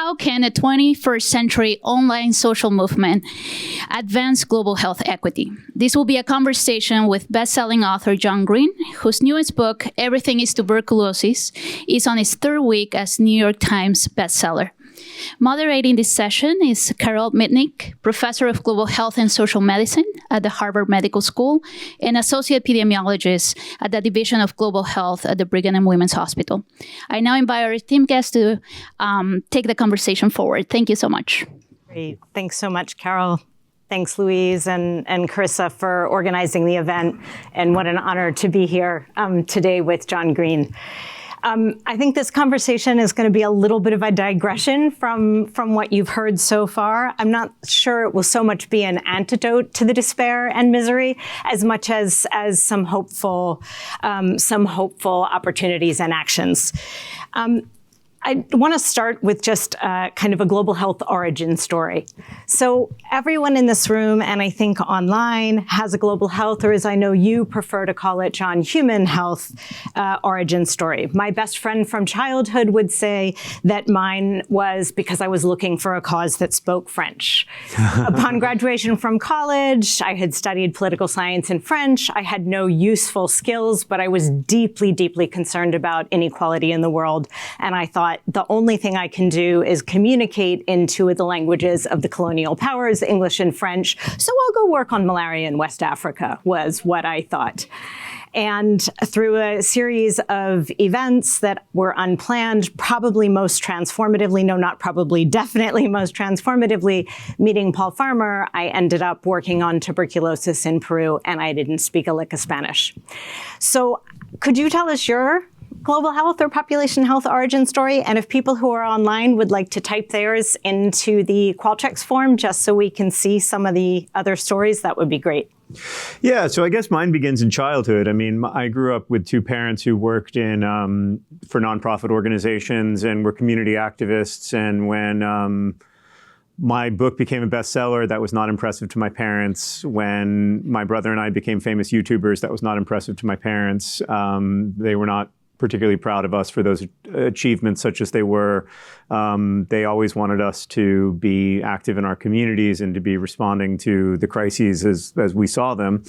How can a 21st century online social movement advance global health equity? This will be a conversation with best-selling author John Green, whose newest book, Everything is Tuberculosis, is on its third week as New York Times bestseller. Moderating this session is Carole Mitnick, Professor of Global Health and Social Medicine at the Harvard Medical School and Associate Epidemiologist at the Division of Global Health at the Brigham and Women's Hospital. I now invite our team guests to take the conversation forward. Thank you so much. Great. Thanks so much, Carole. Thanks, Louise and Carissa, for organizing the event. And what an honor to be here today with John Green. I think this conversation is going to be a little bit of a digression from what you've heard so far. I'm not sure it will so much be an antidote to the despair and misery as much as some hopeful opportunities and actions. I want to start with just kind of a global health origin story. So everyone in this room, and I think online, has a global health, or as I know you prefer to call it, John, human health origin story. My best friend from childhood would say that mine was because I was looking for a cause that spoke French. Upon graduation from college, I had studied political science and French. I had no useful skills, but I was deeply, deeply concerned about inequality in the world. And I thought, the only thing I can do is communicate in two of the languages of the colonial powers, English and French. So I'll go work on malaria in West Africa, was what I thought. And through a series of events that were unplanned, probably most transformatively, no, not probably, definitely most transformatively, meeting Paul Farmer, I ended up working on tuberculosis in Peru, and I didn't speak a lick of Spanish. So could you tell us your global health or population health origin story? And if people who are online would like to type theirs into the Qualtrics form, just so we can see some of the other stories, that would be great. Yeah, so I guess mine begins in childhood. I mean, I grew up with two parents who worked in for nonprofit organizations and were community activists. And when my book became a bestseller, that was not impressive to my parents. When my brother and I became famous YouTubers, that was not impressive to my parents. They were not particularly proud of us for those achievements, such as they were. They always wanted us to be active in our communities and to be responding to the crises as we saw them.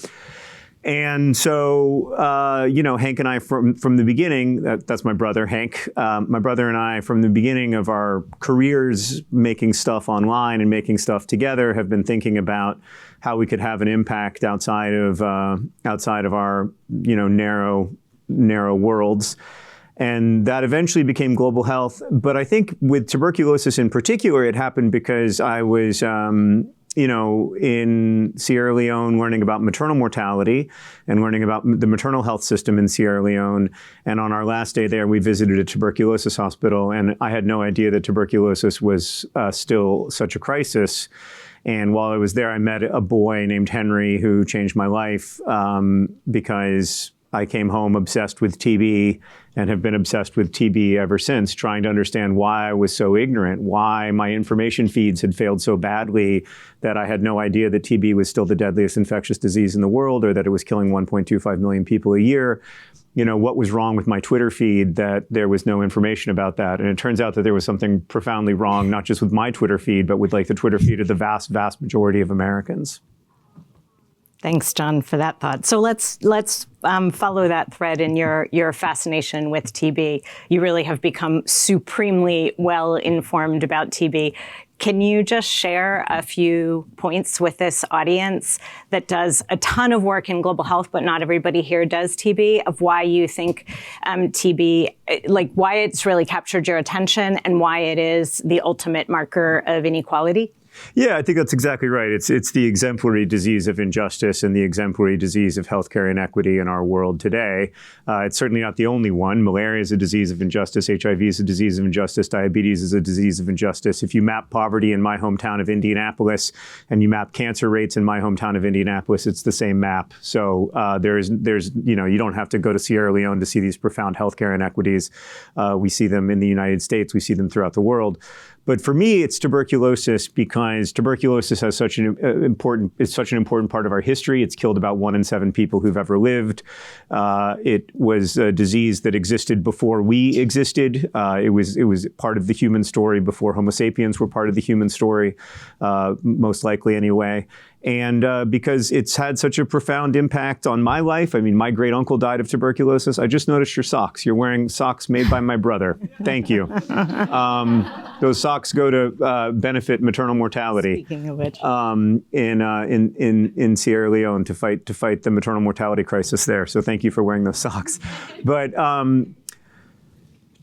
And so, Hank and I, from the beginning, that's my brother, Hank, my brother and I, from the beginning of our careers making stuff online and making stuff together, have been thinking about how we could have an impact outside of our, narrow worlds. And that eventually became global health. But I think with tuberculosis in particular, it happened because I was, in Sierra Leone learning about maternal mortality and learning about the maternal health system in Sierra Leone. And on our last day there, we visited a tuberculosis hospital. And I had no idea that tuberculosis was still such a crisis. And while I was there, I met a boy named Henry who changed my life because I came home obsessed with TB and have been obsessed with TB ever since, trying to understand why I was so ignorant, why my information feeds had failed so badly that I had no idea that TB was still the deadliest infectious disease in the world, or that it was killing 1.25 million people a year. What was wrong with my Twitter feed that there was no information about that? And it turns out that there was something profoundly wrong, not just with my Twitter feed, but with the Twitter feed of the vast, vast majority of Americans. Thanks, John, for that thought. So let's follow that thread in your fascination with TB. You really have become supremely well informed about TB. Can you just share a few points with this audience that does a ton of work in global health, but not everybody here does TB, of why you think TB, why it's really captured your attention and why it is the ultimate marker of inequality? Yeah, I think that's exactly right. It's the exemplary disease of injustice and the exemplary disease of healthcare inequity in our world today. It's certainly not the only one. Malaria is a disease of injustice. HIV is a disease of injustice. Diabetes is a disease of injustice. If you map poverty in my hometown of Indianapolis and you map cancer rates in my hometown of Indianapolis, it's the same map. So there's you don't have to go to Sierra Leone to see these profound healthcare inequities. We see them in the United States. We see them throughout the world. But for me, it's tuberculosis because tuberculosis has such an important part of our history. It's killed about 1 in 7 people who've ever lived. It was a disease that existed before we existed. It was part of the human story before Homo sapiens were part of the human story, most likely anyway. And because it's had such a profound impact on my life. I mean, my great uncle died of tuberculosis. I just noticed your socks. You're wearing socks made by my brother. Thank you. Those socks go to benefit maternal mortality. Speaking of which, in Sierra Leone to fight the maternal mortality crisis there. So thank you for wearing those socks. But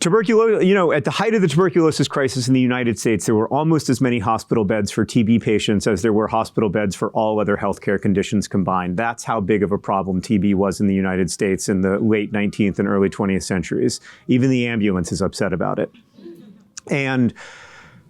tuberculosis, at the height of the tuberculosis crisis in the United States, there were almost as many hospital beds for TB patients as there were hospital beds for all other healthcare conditions combined. That's how big of a problem TB was in the United States in the late 19th and early 20th centuries. Even the ambulance is upset about it. And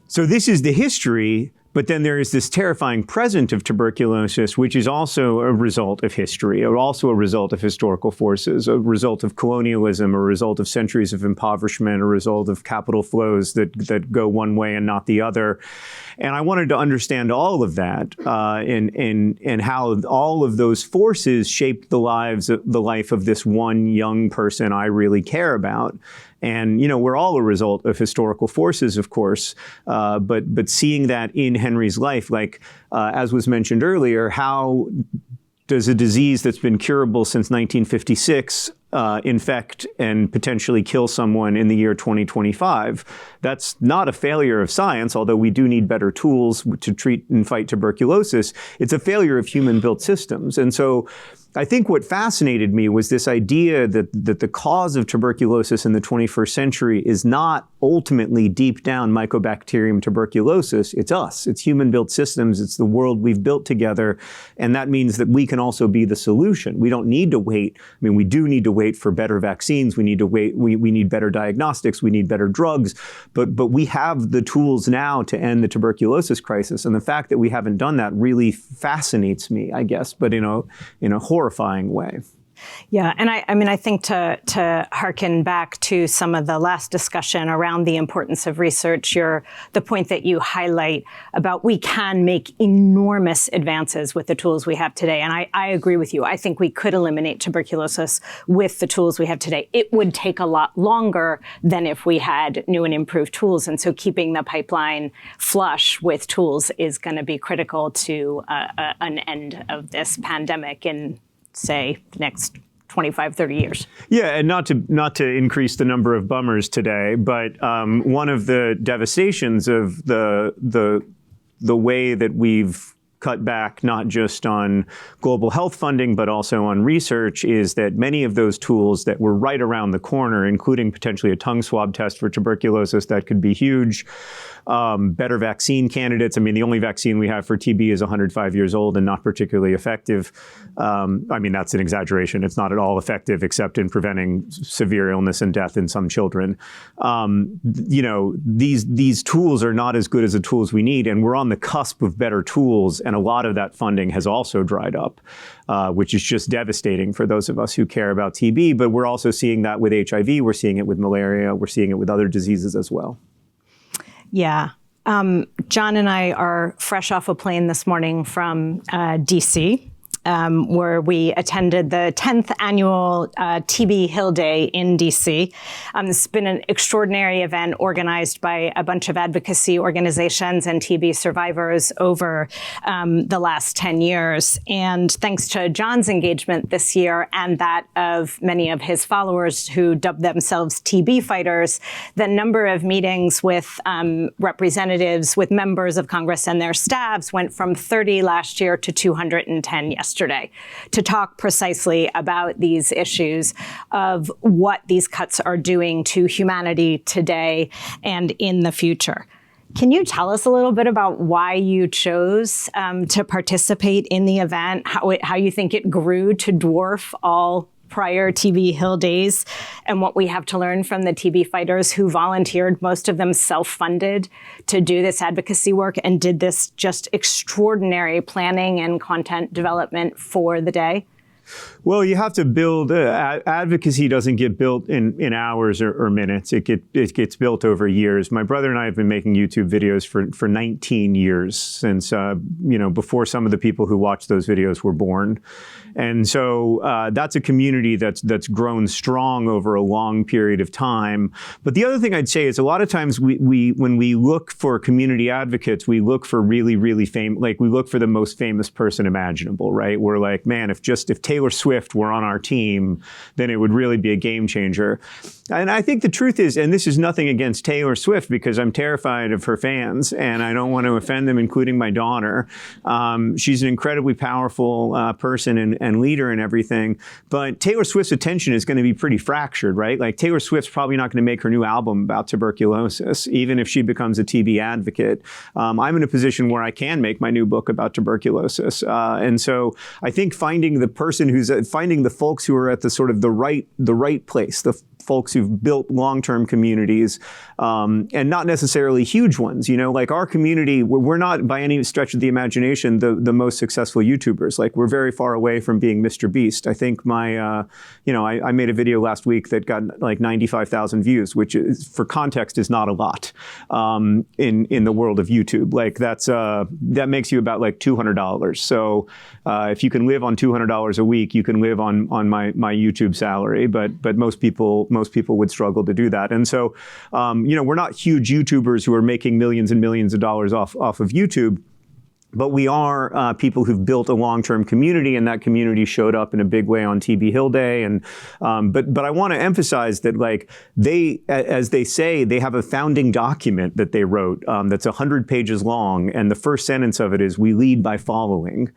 so this is the history. But then there is this terrifying present of tuberculosis, which is also a result of history, or also a result of historical forces, a result of colonialism, a result of centuries of impoverishment, a result of capital flows that go one way and not the other. And I wanted to understand all of that and how all of those forces shaped the life of this one young person I really care about. And, we're all a result of historical forces, of course, but seeing that in Henry's life, as was mentioned earlier, how does a disease that's been curable since 1956 infect and potentially kill someone in the year 2025? That's not a failure of science, although we do need better tools to treat and fight tuberculosis. It's a failure of human-built systems. And so I think what fascinated me was this idea that the cause of tuberculosis in the 21st century is not ultimately deep down Mycobacterium tuberculosis. It's us. It's human-built systems. It's the world we've built together. And that means that we can also be the solution. We don't need to wait. I mean, we do need to wait for better vaccines. We need to wait. We need better diagnostics. We need better drugs. But we have the tools now to end the tuberculosis crisis. And the fact that we haven't done that really fascinates me, I guess, but in a horrifying way. Yeah, and I think to hearken back to some of the last discussion around the importance of research, the point that you highlight about we can make enormous advances with the tools we have today. And I agree with you. I think we could eliminate tuberculosis with the tools we have today. It would take a lot longer than if we had new and improved tools. And so keeping the pipeline flush with tools is going to be critical to an end of this pandemic in, say, the next 25, 30 years. Yeah, and not to increase the number of bummers today, but one of the devastations of the way that we've cut back not just on global health funding, but also on research is that many of those tools that were right around the corner, including potentially a tongue swab test for tuberculosis that could be huge, better vaccine candidates. I mean, the only vaccine we have for TB is 105 years old and not particularly effective. I mean, that's an exaggeration. It's not at all effective except in preventing severe illness and death in some children. These tools are not as good as the tools we need, and we're on the cusp of better tools, and a lot of that funding has also dried up, which is just devastating for those of us who care about TB. But we're also seeing that with HIV. We're seeing it with malaria. We're seeing it with other diseases as well. Yeah. John and I are fresh off a plane this morning from DC, where we attended the 10th annual TB Hill Day in DC. It's been an extraordinary event organized by a bunch of advocacy organizations and TB survivors over the last 10 years. And thanks to John's engagement this year and that of many of his followers who dubbed themselves TB fighters, the number of meetings with representatives, with members of Congress and their staffs went from 30 last year to 210 yesterday to talk precisely about these issues of what these cuts are doing to humanity today and in the future. Can you tell us a little bit about why you chose to participate in the event, how you think it grew to dwarf all prior TB Hill Days, and what we have to learn from the TB fighters who volunteered, most of them self-funded, to do this advocacy work and did this just extraordinary planning and content development for the day? Well, you have to build, advocacy doesn't get built in hours or minutes. It gets built over years. My brother and I have been making YouTube videos for 19 years, since, before some of the people who watch those videos were born. And so that's a community that's grown strong over a long period of time. But the other thing I'd say is a lot of times when we look for community advocates, we look for really, really famous, like we look for the most famous person imaginable, right? We're like, man, if Taylor Swift were on our team, then it would really be a game changer. And I think the truth is, and this is nothing against Taylor Swift, because I'm terrified of her fans and I don't want to offend them, including my daughter. She's an incredibly powerful person and leader and everything. But Taylor Swift's attention is going to be pretty fractured, right? Like Taylor Swift's probably not going to make her new album about tuberculosis, even if she becomes a TB advocate. I'm in a position where I can make my new book about tuberculosis. And so I think finding the person finding the folks who are at the sort of the right place, the folks who've built long-term communities, and not necessarily huge ones. Like our community, we're not by any stretch of the imagination the most successful YouTubers. Like we're very far away from being Mr. Beast. I think I made a video last week that got like 95,000 views, which is, for context, is not a lot in the world of YouTube. Like that makes you about like $200. So if you can live on $200 a week, you can live on my YouTube salary. But most people would struggle to do that. And so, we're not huge YouTubers who are making millions and millions of dollars off of YouTube. But we are people who've built a long-term community, and that community showed up in a big way on TB Hill Day. And but I want to emphasize that, like, as they say, they have a founding document that they wrote that's 100 pages long, and the first sentence of it is, "We lead by following."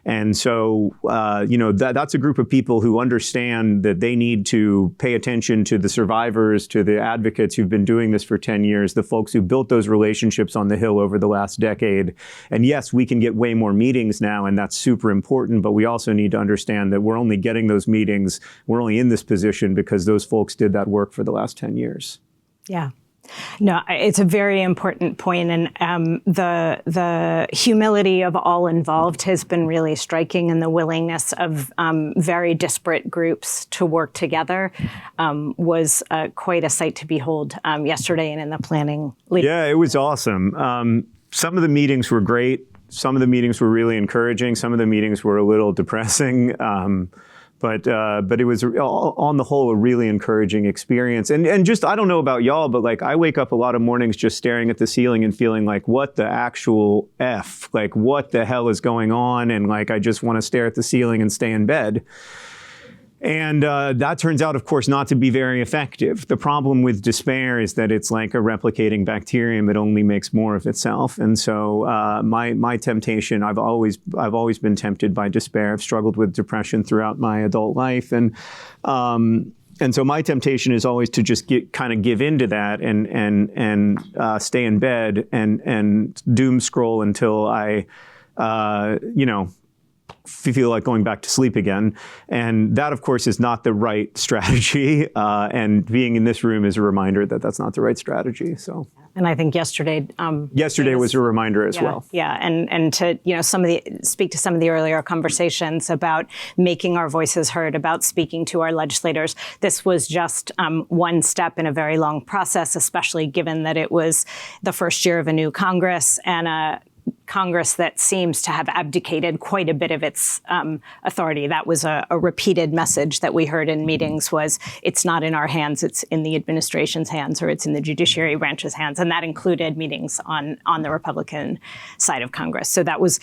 And so that's a group of people who understand that they need to pay attention to the survivors, to the advocates who've been doing this for 10 years, the folks who built those relationships on the Hill over the last decade. And yes, we can get way more meetings now, and that's super important, but we also need to understand that we're only getting those meetings, we're only in this position because those folks did that work for the last 10 years. Yeah. No, it's a very important point, and the humility of all involved has been really striking, and the willingness of very disparate groups to work together was quite a sight to behold yesterday and in the planning. Yeah, it was awesome. Some of the meetings were great. Some of the meetings were really encouraging. Some of the meetings were a little depressing. But it was, on the whole, a really encouraging experience. And just, I don't know about y'all, but like I wake up a lot of mornings just staring at the ceiling and feeling like, what the actual F? Like, what the hell is going on? And like, I just want to stare at the ceiling and stay in bed. And that turns out, of course, not to be very effective. The problem with despair is that it's like a replicating bacterium. It only makes more of itself. And so my temptation, I've always been tempted by despair. I've struggled with depression throughout my adult life. And so my temptation is always to just kind of give into that and stay in bed and doom scroll until I, feel like going back to sleep again. And that, of course, is not the right strategy. And being in this room is a reminder that that's not the right strategy. So. And I think yesterday was a reminder as well. Yeah, and to speak to some of the earlier conversations about making our voices heard, about speaking to our legislators. This was just one step in a very long process, especially given that it was the first year of a new Congress and a Congress that seems to have abdicated quite a bit of its authority. That was a repeated message that we heard in meetings was, it's not in our hands, it's in the administration's hands, or it's in the judiciary branch's hands. And that included meetings on the Republican side of Congress. So that was,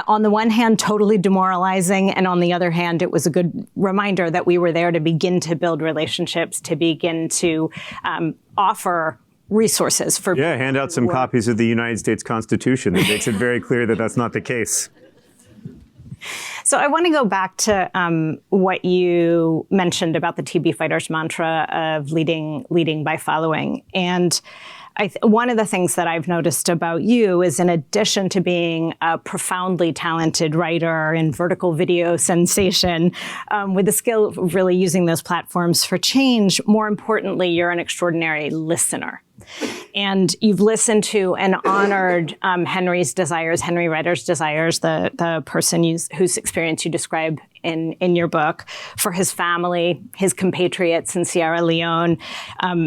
on the one hand, totally demoralizing. And on the other hand, it was a good reminder that we were there to begin to build relationships, to begin to offer resources for people. Yeah, hand out some copies of the United States Constitution that makes it very clear that that's not the case. So I want to go back to what you mentioned about the TB fighters' mantra of leading by following. And one of the things that I've noticed about you is, in addition to being a profoundly talented writer and vertical video sensation, with the skill of really using those platforms for change, more importantly, you're an extraordinary listener. And you've listened to and honored Henry Ryder's desires, the person whose experience you describe in your book for his family, his compatriots in Sierra Leone.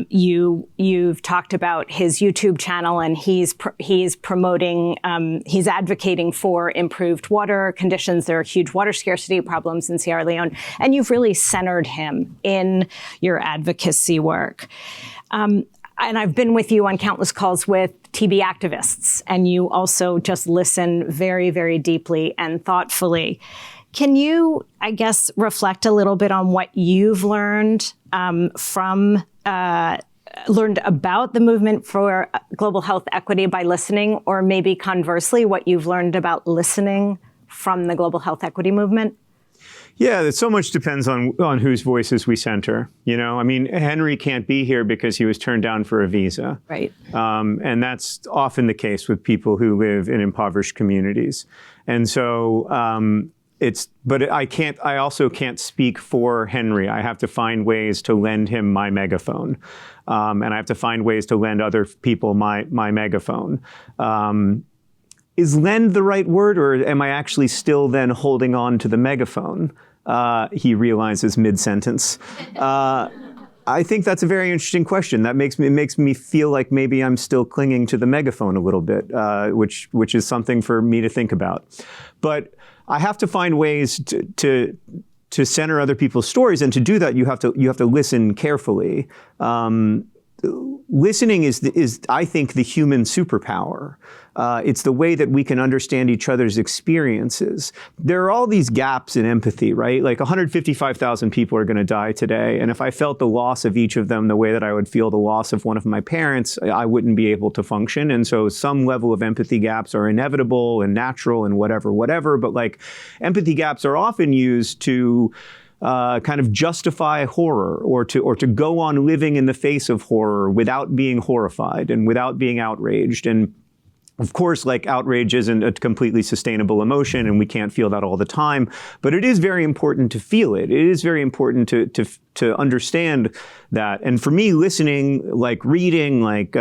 You've talked about his YouTube channel, and he's promoting, he's advocating for improved water conditions. There are huge water scarcity problems in Sierra Leone, and you've really centered him in your advocacy work. And I've been with you on countless calls with TB activists, and you also just listen very, very deeply and thoughtfully. Can you, I guess, reflect a little bit on what you've learned learned about the movement for global health equity by listening, or maybe conversely, what you've learned about listening from the global health equity movement? Yeah, so much depends on whose voices we center. You know, I mean, Henry can't be here because he was turned down for a visa. Right. And that's often the case with people who live in impoverished communities. And so but I also can't speak for Henry. I have to find ways to lend him my megaphone. And I have to find ways to lend other people my megaphone. Is lend the right word, or am I actually still then holding on to the megaphone? He realizes mid-sentence. I think that's a very interesting question. That makes me feel like maybe I'm still clinging to the megaphone a little bit, which is something for me to think about. But I have to find ways to center other people's stories, and to do that, you have to listen carefully. Listening is I think the human superpower. It's the way that we can understand each other's experiences. There are all these gaps in empathy, right? Like 155,000 people are going to die today. And if I felt the loss of each of them the way that I would feel the loss of one of my parents, I wouldn't be able to function. And so some level of empathy gaps are inevitable and natural and whatever. But like empathy gaps are often used to kind of justify horror, or to go on living in the face of horror without being horrified and without being outraged. And of course, like, outrage isn't a completely sustainable emotion, and we can't feel that all the time. But it is very important to feel it. It is very important to understand that. And for me, listening, like reading, like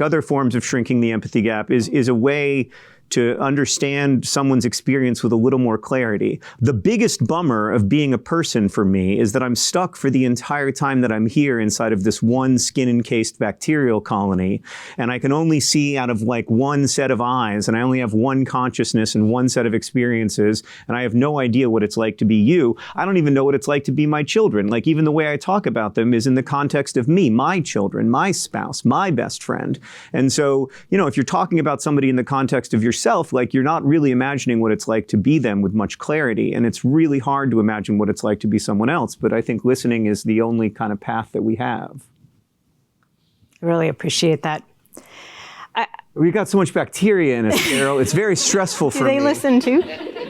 other forms of shrinking the empathy gap, is a way to understand someone's experience with a little more clarity. The biggest bummer of being a person for me is that I'm stuck for the entire time that I'm here inside of this one skin-encased bacterial colony, and I can only see out of like one set of eyes, and I only have one consciousness and one set of experiences, and I have no idea what it's like to be you. I don't even know what it's like to be my children. Like, even the way I talk about them is in the context of me, my children, my spouse, my best friend. And so, you know, if you're talking about somebody in the context of yourself, like, you're not really imagining what it's like to be them with much clarity. And it's really hard to imagine what it's like to be someone else. But I think listening is the only kind of path that we have. I really appreciate that. We've got so much bacteria in us, Carole. It's very stressful for me. Do they listen too?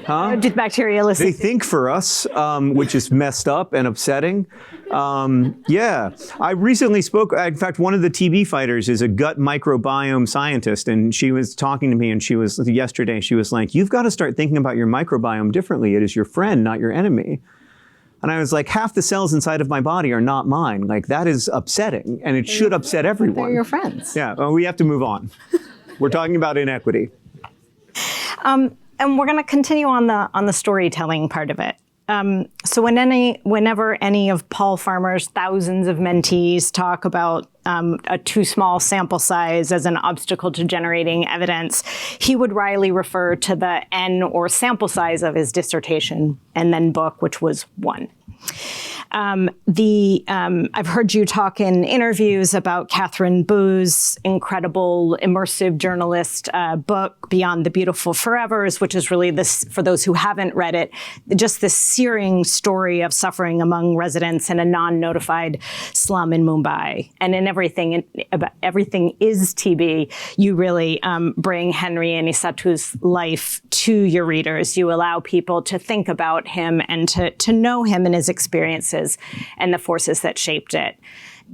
Huh? Did bacteria listen? They think for us, which is messed up and upsetting. Yeah. I recently spoke, in fact, one of the TB fighters is a gut microbiome scientist, and she was talking to me, and yesterday, she was like, "You've got to start thinking about your microbiome differently. It is your friend, not your enemy." And I was like, half the cells inside of my body are not mine. Like, that is upsetting, and it should upset everyone. They're your friends. Yeah, well, we have to move on. We're talking about inequity. And we're going to continue on the storytelling part of it. So whenever any of Paul Farmer's thousands of mentees talk about a too small sample size as an obstacle to generating evidence, he would wryly refer to the N, or sample size, of his dissertation and then book, which was 1. I've heard you talk in interviews about Catherine Boo's incredible immersive journalist book, Beyond the Beautiful Forevers, which is really this, for those who haven't read it, just this searing story of suffering among residents in a non-notified slum in Mumbai. And in Everything is TB, you really bring Henry Anisatu's life to your readers. You allow people to think about him and to know him and his experiences and the forces that shaped it.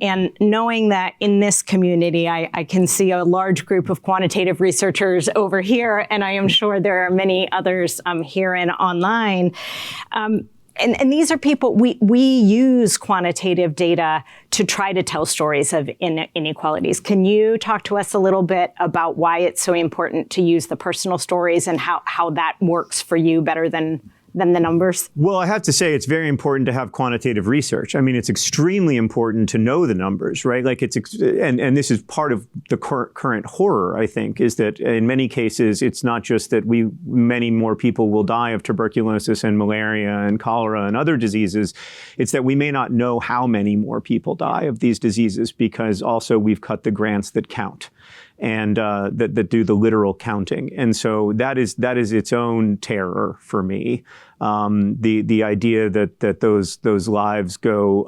And knowing that in this community, I can see a large group of quantitative researchers over here, and I am sure there are many others here and online. And these are people, we use quantitative data to try to tell stories of inequalities. Can you talk to us a little bit about why it's so important to use the personal stories and how that works for you better than than the numbers? Well, I have to say it's very important to have quantitative research. I mean, it's extremely important to know the numbers, right? Like and this is part of the current horror, I think, is that in many cases, it's not just that many more people will die of tuberculosis and malaria and cholera and other diseases. It's that we may not know how many more people die of these diseases because also we've cut the grants that count and that do the literal counting. And so that is its own terror for me. The idea that those lives go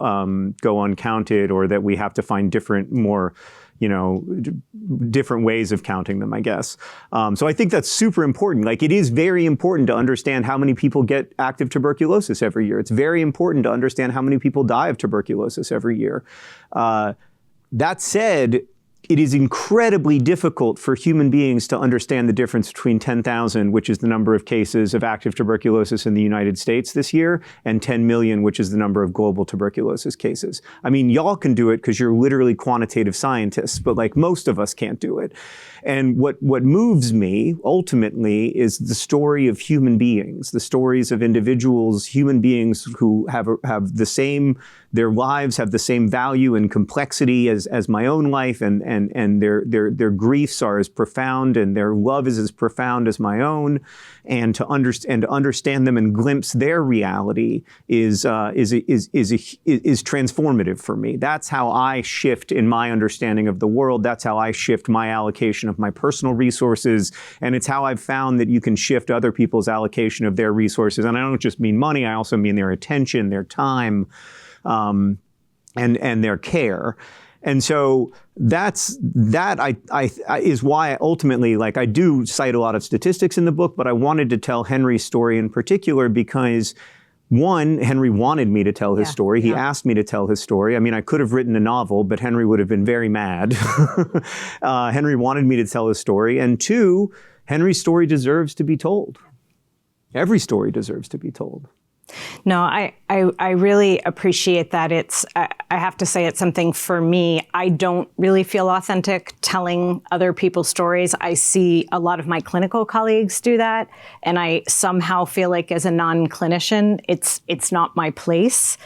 uncounted, or that we have to find different ways of counting them, I guess. So I think that's super important. Like, it is very important to understand how many people get active tuberculosis every year. It's very important to understand how many people die of tuberculosis every year. That said, it is incredibly difficult for human beings to understand the difference between 10,000, which is the number of cases of active tuberculosis in the United States this year, and 10 million, which is the number of global tuberculosis cases. I mean, y'all can do it because you're literally quantitative scientists, but like most of us can't do it. And what moves me ultimately is the story of human beings, the stories of individuals, human beings who have the same, their lives have the same value and complexity as my own life, and their griefs are as profound and their love is as profound as my own, and to understand them and glimpse their reality is transformative for me. That's how I shift in my understanding of the world. That's how I shift my allocation of my personal resources, and it's how I've found that you can shift other people's allocation of their resources. And I don't just mean money; I also mean their attention, their time, and their care. And so that is why ultimately, like, I do cite a lot of statistics in the book, but I wanted to tell Henry's story in particular because, one, Henry wanted me to tell his story. He asked me to tell his story. I mean, I could have written a novel, but Henry would have been very mad. Henry wanted me to tell his story. And two, Henry's story deserves to be told. Every story deserves to be told. No, I really appreciate that. I have to say, it's something for me. I don't really feel authentic telling other people's stories. I see a lot of my clinical colleagues do that, and I somehow feel like, as a non-clinician, it's not my place.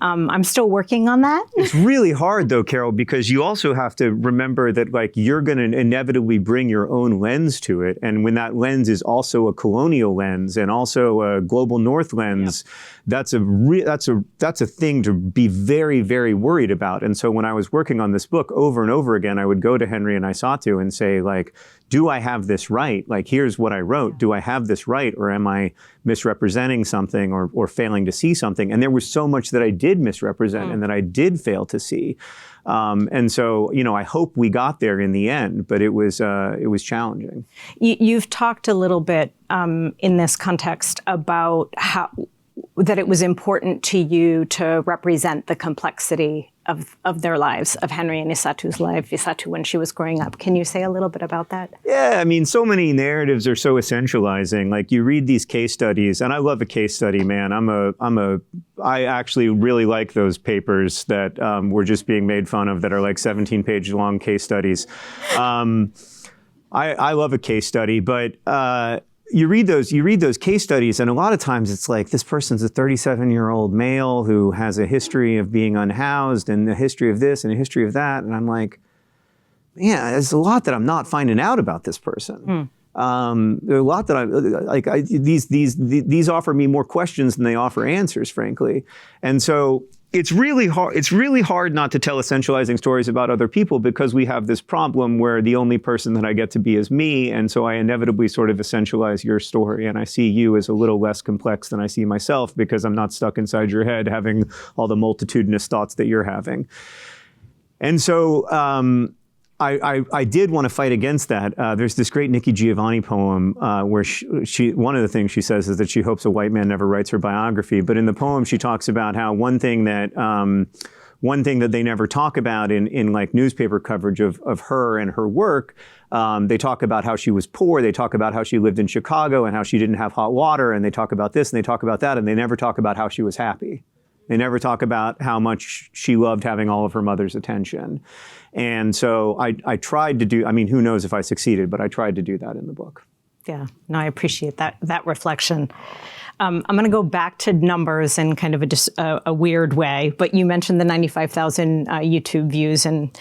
I'm still working on that. It's really hard though, Carole, because you also have to remember that, like, you're going to inevitably bring your own lens to it, and when that lens is also a colonial lens and also a global North lens. Yeah. That's a thing to be very, very worried about. And so when I was working on this book, over and over again, I would go to Henry and Isatu and say, like, do I have this right? Like, here's what I wrote. Do I have this right? Or am I misrepresenting something or failing to see something? And there was so much that I did misrepresent and that I did fail to see. And so, I hope we got there in the end, but it was challenging. You've talked a little bit in this context about that it was important to you to represent the complexity of their lives, of Henry and Isatu's life, Isatu when she was growing up. Can you say a little bit about that? Yeah, I mean, so many narratives are so essentializing. Like, you read these case studies, and I love a case study, man. I actually really like those papers that were just being made fun of, that are like 17-page long case studies. I love a case study, but you read those case studies, and a lot of times it's like, this person's a 37-year-old male who has a history of being unhoused and a history of this and a history of that. And I'm like, yeah, there's a lot that I'm not finding out about this person. There are a lot that these offer me more questions than they offer answers, frankly. And so it's really hard not to tell essentializing stories about other people, because we have this problem where the only person that I get to be is me. And so I inevitably sort of essentialize your story, and I see you as a little less complex than I see myself, because I'm not stuck inside your head having all the multitudinous thoughts that you're having. And so I did want to fight against that. There's this great Nikki Giovanni poem where she one of the things she says is that she hopes a white man never writes her biography. But in the poem, she talks about how one thing that they never talk about in like newspaper coverage of her and her work, they talk about how she was poor. They talk about how she lived in Chicago and how she didn't have hot water. And they talk about this and they talk about that. And they never talk about how she was happy. They never talk about how much she loved having all of her mother's attention. And so I tried to do, I mean, who knows if I succeeded, but I tried to do that in the book. Yeah, no, I appreciate that reflection. I'm going to go back to numbers in kind of a weird way, but you mentioned the 95,000 YouTube views, and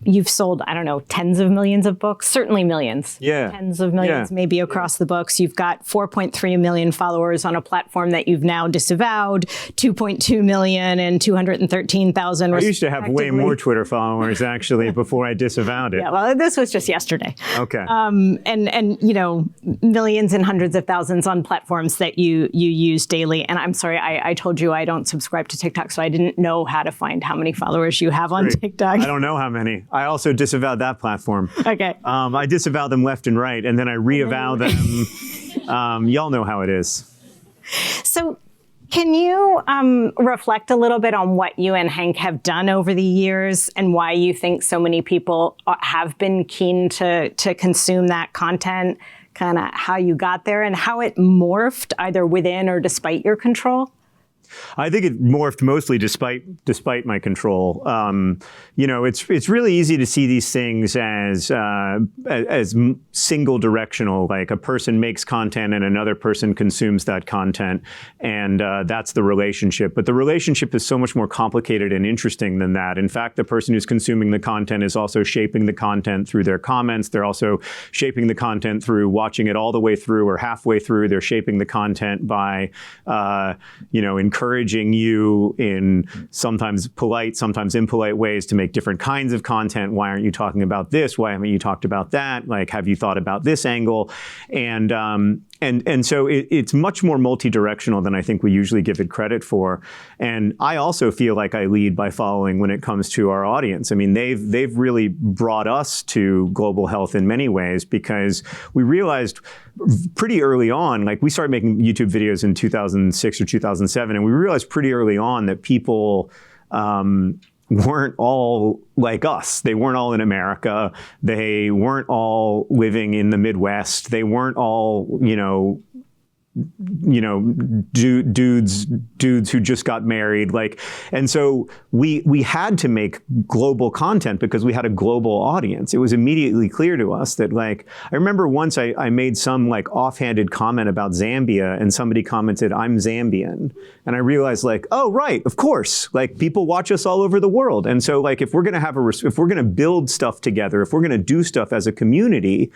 you've sold, I don't know, tens of millions of books, certainly millions. Yeah. Tens of millions, maybe across the books. You've got 4.3 million followers on a platform that you've now disavowed, 2.2 million and 213,000. I used to have way more Twitter followers, actually, before I disavowed it. Yeah, well, this was just yesterday. Okay. And you know, millions and hundreds of thousands on platforms that you use daily. And I'm sorry, I told you I don't subscribe to TikTok, so I didn't know how to find how many followers you have on TikTok. I don't know how many. I also disavowed that platform. Okay. I disavow them left and right, and then I reavow them. Y'all know how it is. So can you reflect a little bit on what you and Hank have done over the years and why you think so many people have been keen to consume that content, kind of how you got there and how it morphed either within or despite your control? I think it morphed mostly despite my control. You know, it's really easy to see these things as single directional. Like a person makes content and another person consumes that content, and that's the relationship. But the relationship is so much more complicated and interesting than that. In fact, the person who's consuming the content is also shaping the content through their comments. They're also shaping the content through watching it all the way through or halfway through. They're shaping the content by, you know, encouraging you in sometimes polite, sometimes impolite ways to make different kinds of content. Why aren't you talking about this? Why haven't you talked about that? Like, have you thought about this angle? And so it's much more multi-directional than I think we usually give it credit for. And I also feel like I lead by following when it comes to our audience. I mean, they've really brought us to global health in many ways, because we realized pretty early on, like we started making YouTube videos in 2006 or 2007, and we realized pretty early on that people weren't all like us. They weren't all in America. They weren't all living in the Midwest. They weren't all, dudes who just got married. Like, and so we had to make global content because we had a global audience. It was immediately clear to us that, like, I remember once I made some like offhanded comment about Zambia, and somebody commented, "I'm Zambian." And I realized, like, oh, right, of course, like people watch us all over the world. And so, like, if we're going to if we're going to build stuff together, if we're going to do stuff as a community,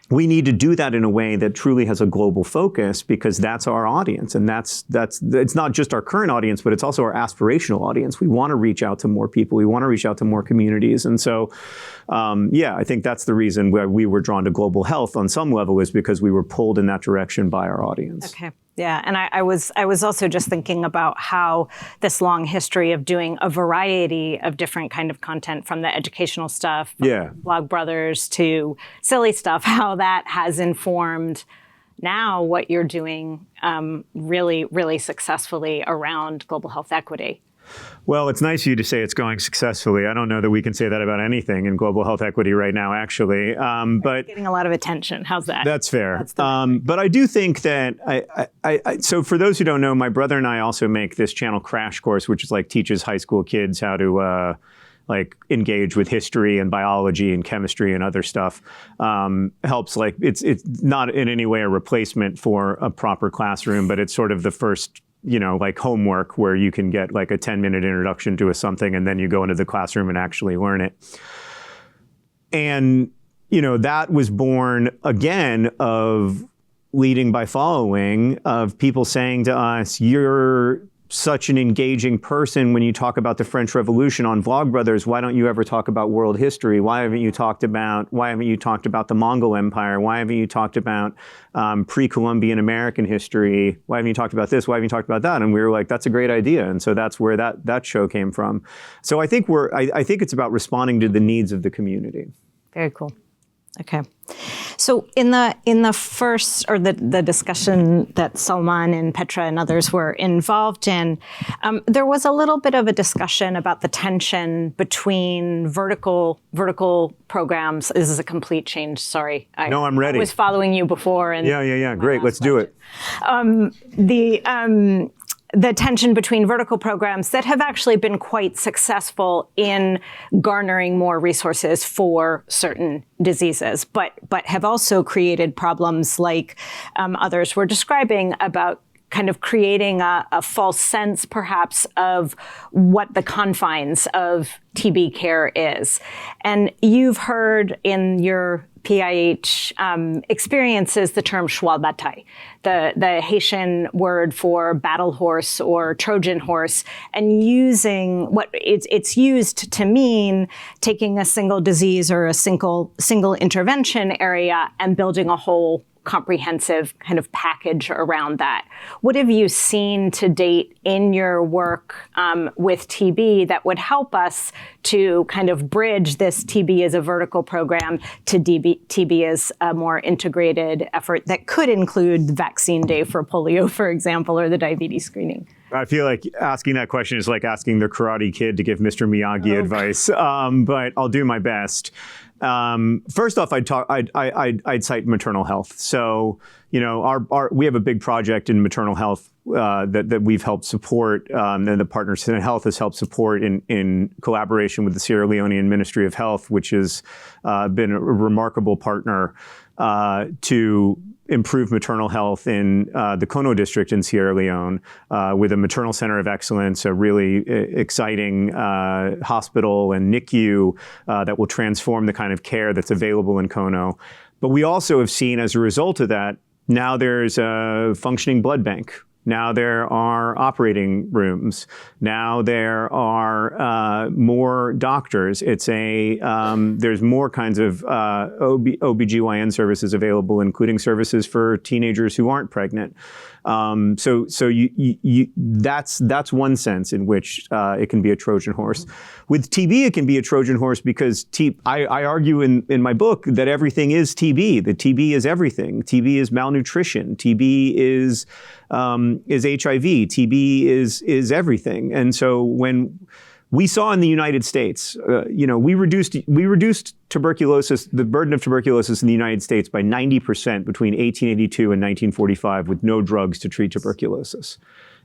we need to do that in a way that truly has a global focus, because that's our audience. And that's it's not just our current audience, but it's also our aspirational audience. We want to reach out to more people. We want to reach out to more communities. And so, I think that's the reason why we were drawn to global health on some level, is because we were pulled in that direction by our audience. Okay. Yeah, and I was also just thinking about how this long history of doing a variety of different kind of content, from the educational stuff, from Blog Brothers to silly stuff, how that has informed now what you're doing really, really successfally around global health equity. Well, it's nice of you to say it's going successfully. I don't know that we can say that about anything in global health equity right now, actually. But it's getting a lot of attention. How's that? That's fair. But I do think that so for those who don't know, my brother and I also make this channel Crash Course, which is like teaches high school kids how to like engage with history and biology and chemistry and other stuff. Helps, like, it's not in any way a replacement for a proper classroom, but it's sort of the first, like homework where you can get like a 10-minute introduction to something, and then you go into the classroom and actually learn it. And, that was born again of leading by following, of people saying to us, "You're such an engaging person when you talk about the French Revolution on Vlog Brothers. Why don't you ever talk about world history? Why haven't you talked about the Mongol Empire? Why haven't you talked about pre-Columbian American history? Why haven't you talked about this? Why haven't you talked about that?" And we were like, that's a great idea. And so that's where that show came from. So I think I think it's about responding to the needs of the community. Very cool. Okay. So in the first, or the discussion that Salman and Petra and others were involved in, there was a little bit of a discussion about the tension between vertical programs. This is a complete change. Sorry. No, I'm ready. I was following you before. And yeah. Great. Let's do it. the tension between vertical programs that have actually been quite successful in garnering more resources for certain diseases, but have also created problems like others were describing about kind of creating a false sense, perhaps, of what the confines of TB care is. And you've heard in your PIH experiences the term cheval bataille, the Haitian word for battle horse or Trojan horse, and using what it's used to mean taking a single disease or a single intervention area and building a whole comprehensive kind of package around that. What have you seen to date in your work with TB that would help us to kind of bridge this TB as a vertical program to TB as a more integrated effort that could include the vaccine day for polio, for example, or the diabetes screening? I feel like asking that question is like asking the Karate Kid to give Mr. Miyagi advice, but I'll do my best. First off, I'd cite maternal health. So, we have a big project in maternal health that we've helped support, and the Partners in Health has helped support in collaboration with the Sierra Leonean Ministry of Health, which has been a remarkable partner to improve maternal health in the Kono district in Sierra Leone with a maternal center of excellence, a really exciting hospital and NICU that will transform the kind of care that's available in Kono. But we also have seen, as a result of that, now there's a functioning blood bank. Now there are operating rooms. Now there are more doctors. There's more kinds of OBGYN services available, including services for teenagers who aren't pregnant. So that's one sense in which it can be a Trojan horse. With TB, it can be a Trojan horse because I argue in my book that everything is TB. That TB is everything. TB is malnutrition. TB is HIV. TB is everything. And so when we saw in the United States, we reduced tuberculosis, the burden of tuberculosis in the United States by 90% between 1882 and 1945 with no drugs to treat tuberculosis.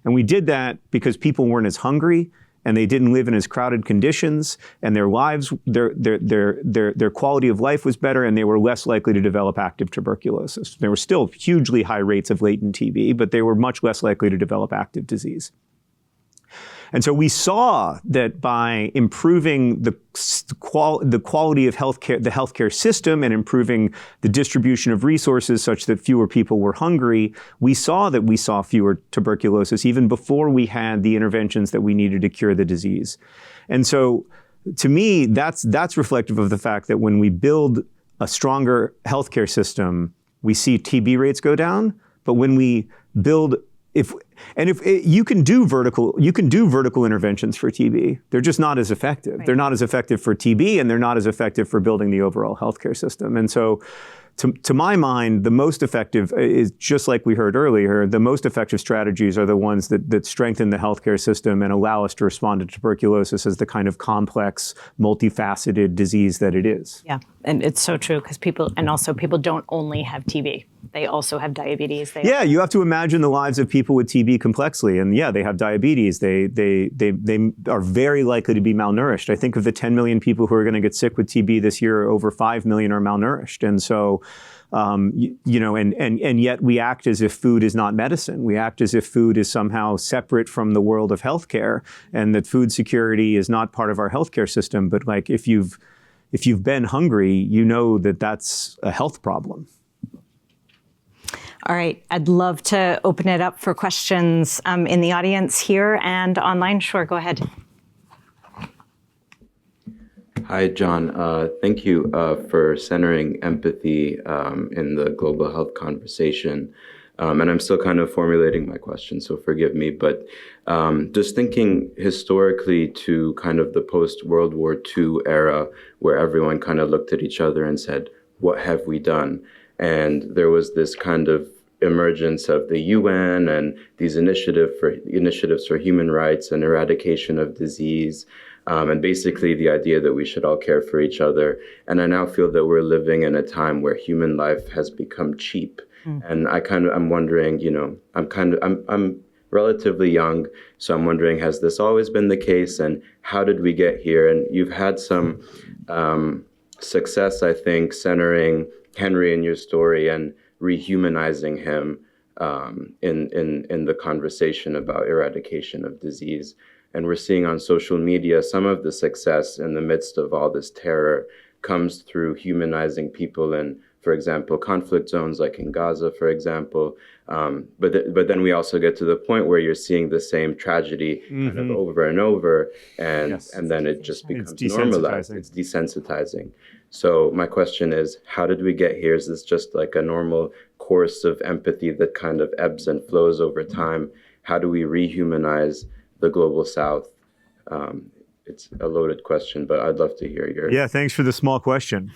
And we did that because people weren't as hungry and they didn't live in as crowded conditions, and their lives, their quality of life was better, and they were less likely to develop active tuberculosis. There were still hugely high rates of latent TB, but they were much less likely to develop active disease. And so we saw that by improving the quality of healthcare, the healthcare system, and improving the distribution of resources such that fewer people were hungry, we saw fewer tuberculosis even before we had the interventions that we needed to cure the disease. And so to me, that's reflective of the fact that when we build a stronger healthcare system, we see TB rates go down. But when we build If you can do vertical interventions for TB, they're just not as effective. Right. They're not as effective for TB, and they're not as effective for building the overall healthcare system. And so, to my mind, the most effective is, just like we heard earlier, the most effective strategies are the ones that strengthen the healthcare system and allow us to respond to tuberculosis as the kind of complex, multifaceted disease that it is. Yeah, and it's so true because people don't only have TB. They also have diabetes. You have to imagine the lives of people with TB complexly. And they have diabetes. They are very likely to be malnourished. I think of the 10 million people who are going to get sick with TB this year, over 5 million are malnourished. And so, and yet we act as if food is not medicine. We act as if food is somehow separate from the world of healthcare, and that food security is not part of our healthcare system. But like, if you've been hungry, you know that that's a health problem. All right, I'd love to open it up for questions in the audience here and online. Sure, go ahead. Hi, John. Thank you for centering empathy in the global health conversation. And I'm still kind of formulating my question, so forgive me. But just thinking historically to kind of the post-World War II era, where everyone kind of looked at each other and said, what have we done? And there was this kind of emergence of the UN and these initiatives for human rights and eradication of disease, and basically the idea that we should all care for each other. And I now feel that we're living in a time where human life has become cheap. And I'm wondering, I'm relatively young. So I'm wondering, has this always been the case, and how did we get here? And you've had some success, I think, centering Henry in your story and rehumanizing him in the conversation about eradication of disease. And we're seeing on social media some of the success in the midst of all this terror comes through humanizing people in, for example, conflict zones like in Gaza, for example. But then we also get to the point where you're seeing the same tragedy kind of over and over, and then it just becomes normalized. It's desensitizing. So my question is, how did we get here? Is this just like a normal course of empathy that kind of ebbs and flows over time? How do we rehumanize the global South? It's a loaded question, but I'd love to hear your... Yeah, thanks for the small question.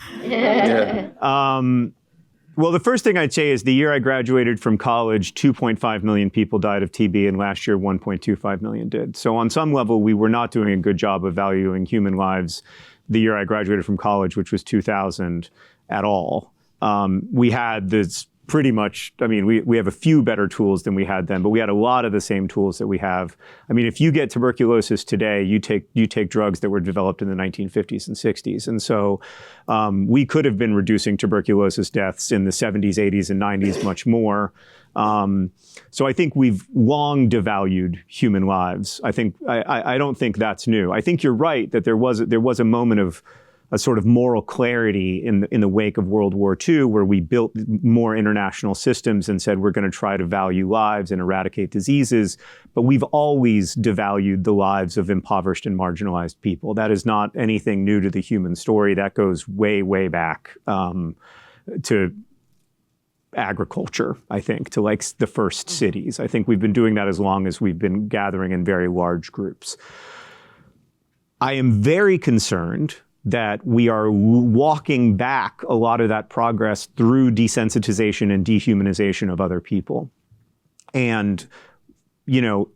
Well, the first thing I'd say is the year I graduated from college, 2.5 million people died of TB, and last year 1.25 million did. So on some level, we were not doing a good job of valuing human lives the year I graduated from college, which was 2000, at all. We had this pretty much, I mean, we have a few better tools than we had then, but we had a lot of the same tools that we have. I mean, if you get tuberculosis today, you take drugs that were developed in the 1950s and 60s. And so we could have been reducing tuberculosis deaths in the 70s, 80s, and 90s much more. So I think we've long devalued human lives. I don't think that's new. I think you're right that there was a moment of a sort of moral clarity in the wake of World War II, where we built more international systems and said we're going to try to value lives and eradicate diseases. But we've always devalued the lives of impoverished and marginalized people. That is not anything new to the human story. That goes way, way back to agriculture, I think, to like the first cities. I think we've been doing that as long as we've been gathering in very large groups. I am very concerned that we are walking back a lot of that progress through desensitization and dehumanization of other people. And, you know,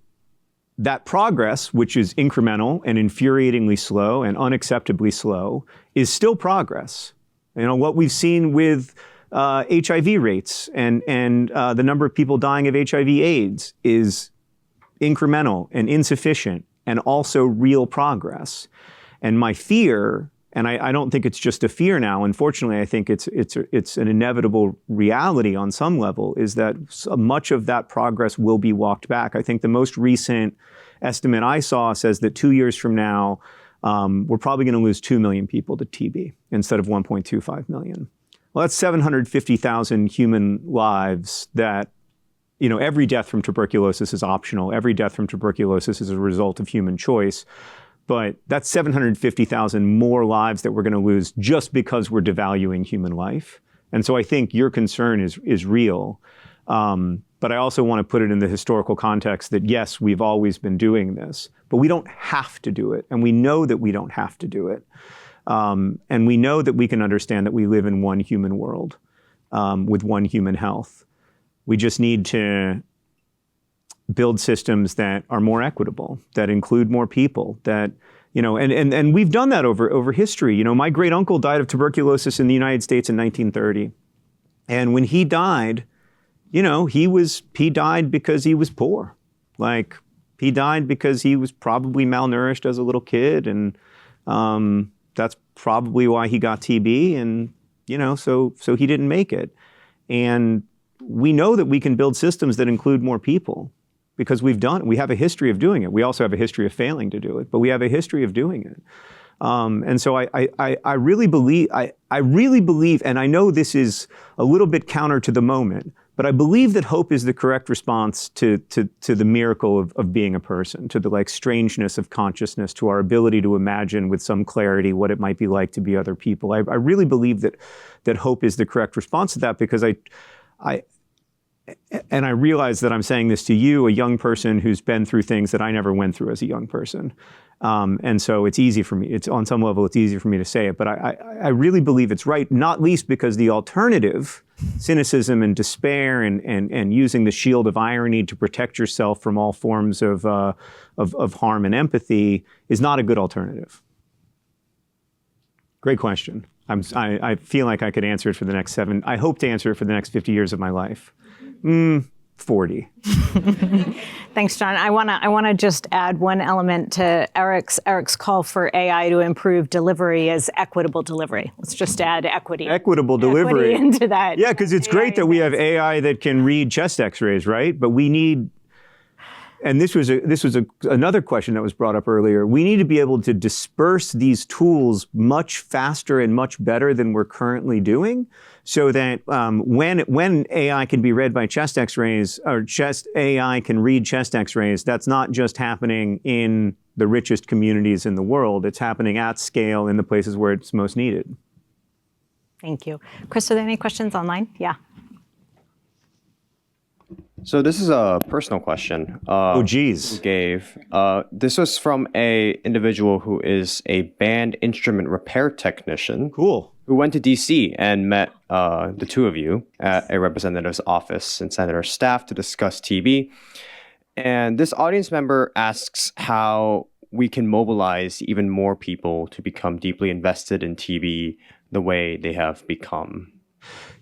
that progress, which is incremental and infuriatingly slow and unacceptably slow, is still progress. You know, what we've seen with HIV rates and the number of people dying of HIV/AIDS is incremental and insufficient and also real progress. And my fear, and I don't think it's just a fear now, unfortunately, I think it's an inevitable reality on some level, is that much of that progress will be walked back. I think the most recent estimate I saw says that 2 years from now, we're probably going to lose 2 million people to TB instead of 1.25 million. Well, that's 750,000 human lives that, you know, every death from tuberculosis is optional. Every death from tuberculosis is a result of human choice. But that's 750,000 more lives that we're going to lose just because we're devaluing human life. And so I think your concern is real. But I also want to put it in the historical context that, yes, we've always been doing this, but we don't have to do it. And we know that we don't have to do it. And we know that we can understand that we live in one human world with one human health. We just need to build systems that are more equitable, that include more people, that, you know, and we've done that over history. You know, my great uncle died of tuberculosis in the United States in 1930. And when he died, you know, he died because he was poor. Like, he died because he was probably malnourished as a little kid. And that's probably why he got TB. And, you know, so he didn't make it. And we know that we can build systems that include more people, because we have a history of doing it. We also have a history of failing to do it, but we have a history of doing it. And so I really believe, and I know this is a little bit counter to the moment, but I believe that hope is the correct response to the miracle of being a person, to the like strangeness of consciousness, to our ability to imagine with some clarity what it might be like to be other people. I really believe that hope is the correct response to that, because and I realize that I'm saying this to you, a young person who's been through things that I never went through as a young person. And so it's easy for me, on some level, it's easy for me to say it, but I really believe it's right, not least because the alternative, cynicism and despair and using the shield of irony to protect yourself from all forms of harm and empathy, is not a good alternative. Great question. I feel like I could answer it for the next I hope to answer it for the next 50 years of my life. 40. Thanks, John. I want to just add one element to Eric's call for AI to improve delivery is equitable delivery. Let's just add equity. Equitable delivery into that. Yeah, because it's great that we have AI that can read chest X-rays, right? But we need, and this was another question that was brought up earlier. We need to be able to disperse these tools much faster and much better than we're currently doing, so that when AI can be read by chest X-rays, or chest AI can read chest X-rays, that's not just happening in the richest communities in the world. It's happening at scale in the places where it's most needed. Thank you. Chris, are there any questions online? Yeah. So this is a personal question. Oh, geez. This was from a individual who is a band instrument repair technician. Cool. Who went to DC and met the two of you at a representative's office and senator's staff to discuss TB. And this audience member asks how we can mobilize even more people to become deeply invested in TB the way they have become.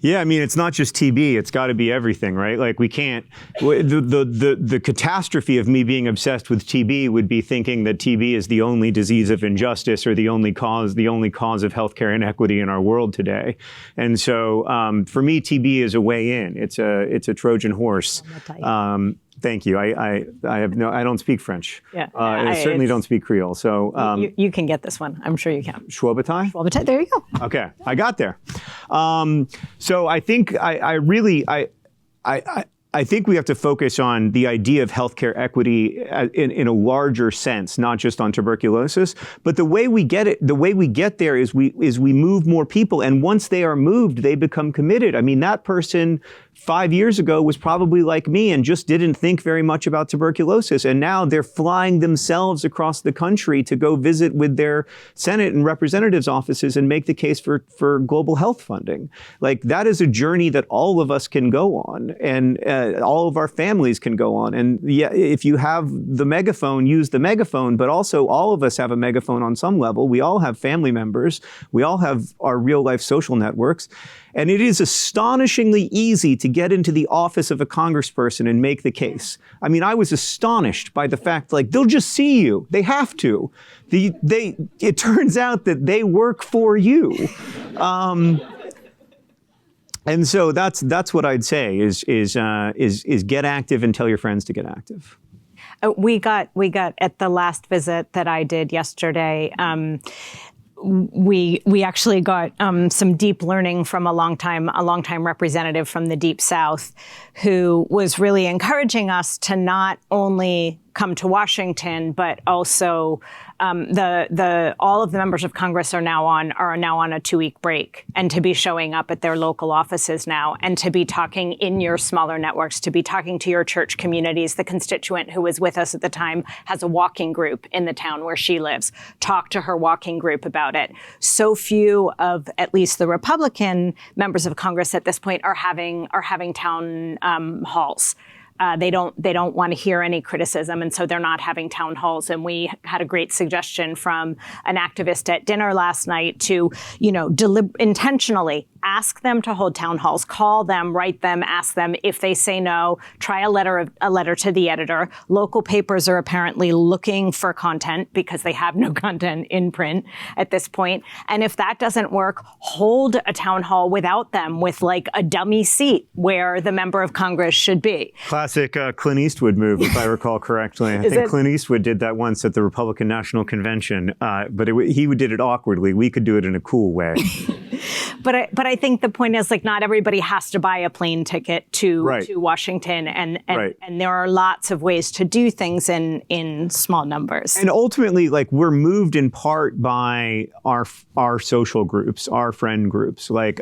Yeah, I mean, it's not just TB. It's got to be everything, right? Like, we can't. The catastrophe of me being obsessed with TB would be thinking that TB is the only disease of injustice or the only cause of healthcare inequity in our world today. And so, for me, TB is a way in. It's a Trojan horse. Thank you. I don't speak French. Yeah. I certainly don't speak Creole. So you can get this one. I'm sure you can. Schwabatai? Schwabatai. There you go. Okay, I got there. So I think I think we have to focus on the idea of healthcare equity in a larger sense, not just on tuberculosis. But the way we get there is we move more people, and once they are moved, they become committed. I mean, that person 5 years ago was probably like me and just didn't think very much about tuberculosis, and now they're flying themselves across the country to go visit with their Senate and representatives offices and make the case for global health funding. Like, that is a journey that all of us can go on, and all of our families can go on. And yeah, if you have the megaphone, use the megaphone, but also all of us have a megaphone on some level. We all have family members. We all have our real life social networks. And it is astonishingly easy to get into the office of a congressperson and make the case. I mean, I was astonished by the fact, like, they'll just see you. They have to. It turns out that they work for you. And so that's what I'd say is get active and tell your friends to get active. We got at the last visit that I did yesterday. We actually got some deep learning from a longtime representative from the Deep South, who was really encouraging us to not only come to Washington, but also all of the members of Congress are now on a 2-week break, and to be showing up at their local offices now, and to be talking in your smaller networks, to be talking to your church communities. The constituent who was with us at the time has a walking group in the town where she lives. Talk to her walking group about it. So few of at least the Republican members of Congress at this point are having town halls. They don't want to hear any criticism, and so they're not having town halls. And we had a great suggestion from an activist at dinner last night to, intentionally ask them to hold town halls, call them, write them, ask them. If they say no, try a letter to the editor. Local papers are apparently looking for content because they have no content in print at this point. And if that doesn't work, hold a town hall without them, with like a dummy seat where the member of Congress should be. Classic Clint Eastwood move, if I recall correctly. I think Clint Eastwood did that once at the Republican National Convention, but he did it awkwardly. We could do it in a cool way. But I think the point is, like, not everybody has to buy a plane ticket to Washington, and there are lots of ways to do things in small numbers. And ultimately, like, we're moved in part by our social groups, our friend groups, like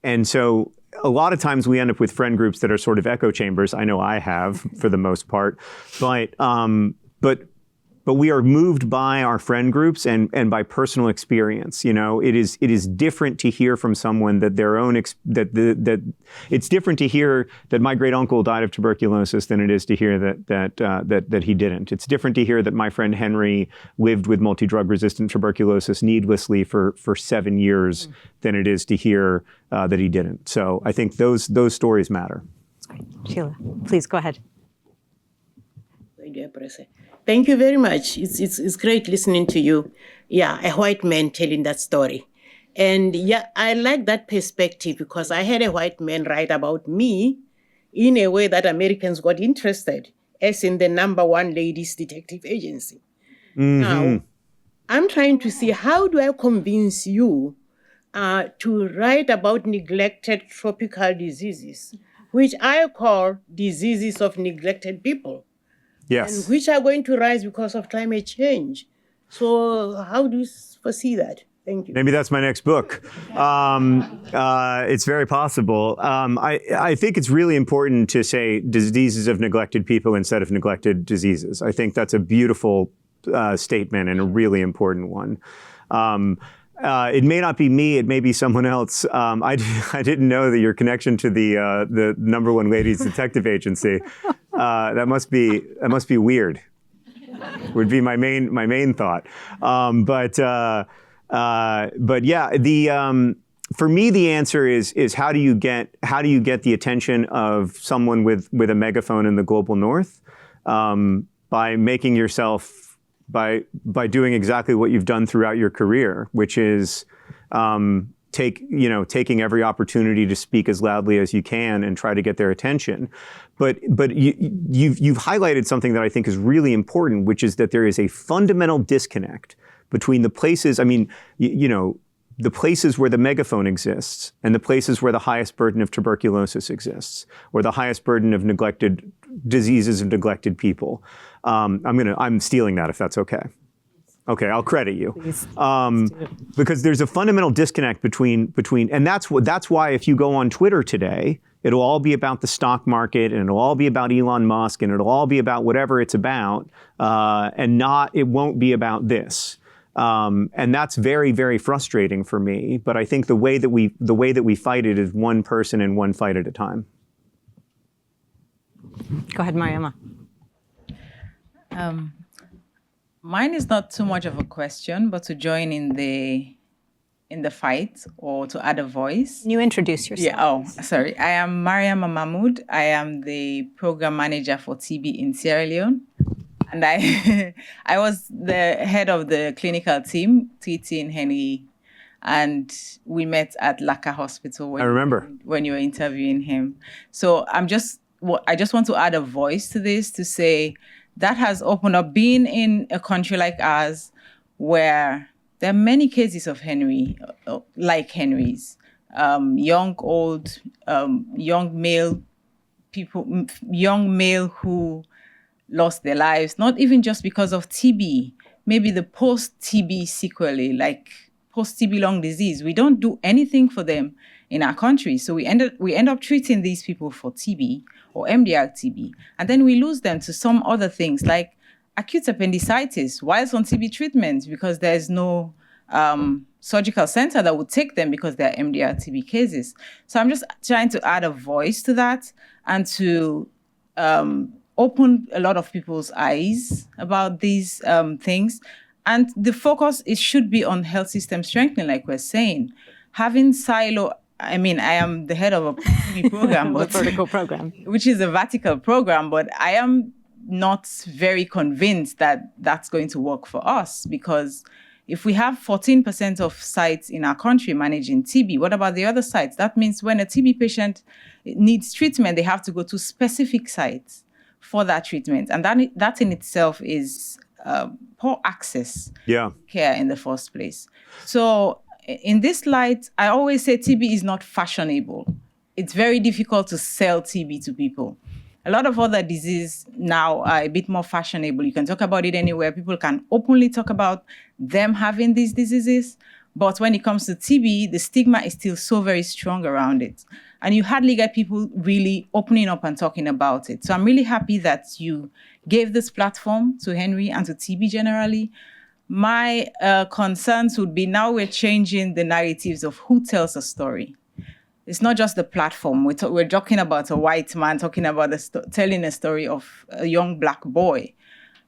and so a lot of times we end up with friend groups that are sort of echo chambers. I know I have for the most part, but but we are moved by our friend groups and by personal experience. You know, it is different to hear from someone that their own that it's different to hear that my great uncle died of tuberculosis than it is to hear that he didn't. It's different to hear that my friend Henry lived with multi-drug resistant tuberculosis needlessly for 7 years than it is to hear that he didn't. So I think those stories matter. That's great. Sheila, please go ahead. Thank you very much. It's great listening to you. Yeah, a white man telling that story. And yeah, I like that perspective because I had a white man write about me in a way that Americans got interested, as in the #1 ladies detective agency. Mm-hmm. Now, I'm trying to see how do I convince you to write about neglected tropical diseases, which I call diseases of neglected people. Yes. And which are going to rise because of climate change. So how do you foresee that? Thank you. Maybe that's my next book. It's very possible. I think it's really important to say diseases of neglected people instead of neglected diseases. I think that's a beautiful statement and a really important one. It may not be me. It may be someone else. I didn't know that your connection to the #1 ladies detective agency. That must be weird. Would be my main thought. But yeah, for me the answer is how do you get the attention of someone with a megaphone in the global north by making yourself. By doing exactly what you've done throughout your career, which is taking every opportunity to speak as loudly as you can and try to get their attention. But you've highlighted something that I think is really important, which is that there is a fundamental disconnect between the places. I mean, the places where the megaphone exists and the places where the highest burden of tuberculosis exists, or the highest burden of neglected diseases of neglected people. I'm stealing that if that's okay. Okay, I'll credit you. Because there's a fundamental disconnect between, and that's why if you go on Twitter today, it'll all be about the stock market, and it'll all be about Elon Musk, and it'll all be about whatever it's about, it won't be about this. And that's very, very frustrating for me. But I think the way that we fight it is one person and one fight at a time. Go ahead, Mariama. Mine is not too much of a question, but to join in the fight or to add a voice. Can you introduce yourself? Yeah. Oh, sorry. I am Mariama Mahmoud. I am the program manager for TB in Sierra Leone. And I was the head of the clinical team, TT and Henry, and we met at Laka Hospital when you were interviewing him. So I just want to add a voice to this to say that has opened up, being in a country like ours where there are many cases of like Henry's, young, old, young male who lost their lives, not even just because of TB, maybe the post-TB sequelae, like post-TB lung disease. We don't do anything for them in our country. So we end up treating these people for TB or MDR TB, and then we lose them to some other things like acute appendicitis whilst on TB treatment because there's no surgical center that would take them because they're MDR TB cases. So I'm just trying to add a voice to that and to open a lot of people's eyes about these things. And the focus, it should be on health system strengthening, like we're saying. Having silo, I am the head of a TB program, a vertical program, which is a vertical program, but I am not very convinced that that's going to work for us, because if we have 14% of sites in our country managing TB, what about the other sites? That means when a TB patient needs treatment, they have to go to specific sites for that treatment. And that in itself is poor access care in the first place. So in this light, I always say TB is not fashionable. It's very difficult to sell TB to people. A lot of other diseases now are a bit more fashionable. You can talk about it anywhere. People can openly talk about them having these diseases. But when it comes to TB, the stigma is still so very strong around it. And you hardly get people really opening up and talking about it. So I'm really happy that you gave this platform to Henry and to TB generally. My concerns would be now we're changing the narratives of who tells a story. It's not just the platform. We're talking about a white man talking about telling a story of a young Black boy.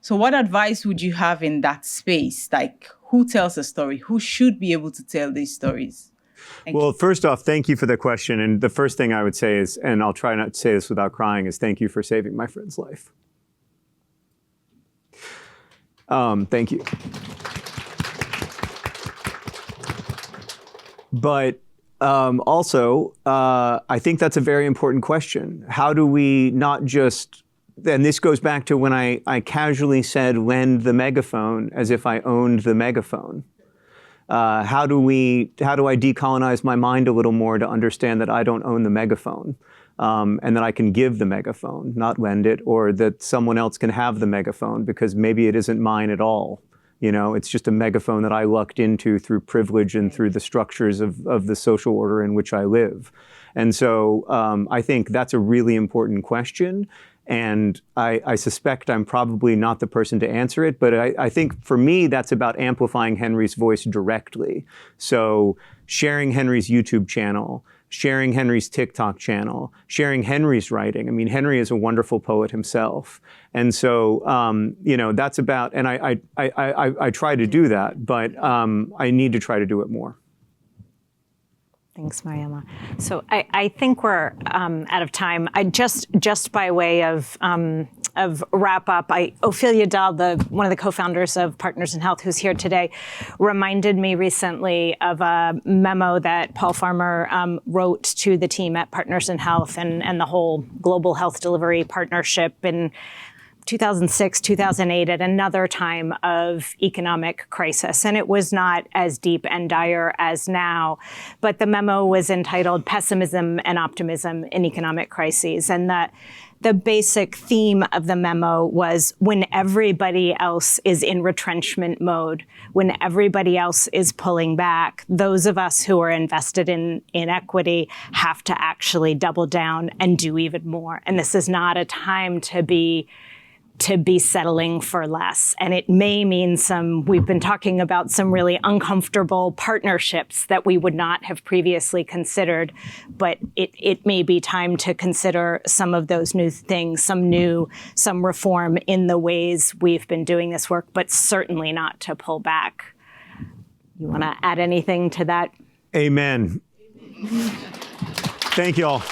So what advice would you have in that space? Like, who tells a story? Who should be able to tell these stories? Well, first off, thank you for the question. And the first thing I would say is, and I'll try not to say this without crying, is thank you for saving my friend's life. Thank you. But also, I think that's a very important question. How do we not just, and this goes back to when I casually said, lend the megaphone as if I owned the megaphone. How do I decolonize my mind a little more to understand that I don't own the megaphone, and that I can give the megaphone, not lend it, or that someone else can have the megaphone because maybe it isn't mine at all. You know, it's just a megaphone that I lucked into through privilege and through the structures of the social order in which I live. And so I think that's a really important question. And I suspect I'm probably not the person to answer it, but I think for me, that's about amplifying Henry's voice directly. So sharing Henry's YouTube channel, sharing Henry's TikTok channel, sharing Henry's writing. I mean, Henry is a wonderful poet himself. And so, you know, that's about, and I try to do that, but I need to try to do it more. Thanks, Mariama. So I think we're out of time. I just by way of wrap up, Ophelia Dahl, one of the co-founders of Partners in Health, who's here today, reminded me recently of a memo that Paul Farmer wrote to the team at Partners in Health and the whole global health delivery partnership in 2006, 2008, at another time of economic crisis. And it was not as deep and dire as now, but the memo was entitled Pessimism and Optimism in Economic Crises. And the basic theme of the memo was when everybody else is in retrenchment mode, when everybody else is pulling back, those of us who are invested in equity have to actually double down and do even more. And this is not a time to be settling for less. And it may mean we've been talking about some really uncomfortable partnerships that we would not have previously considered, but it may be time to consider some of those new things, some reform in the ways we've been doing this work, but certainly not to pull back. You want to add anything to that? Amen. Thank you all.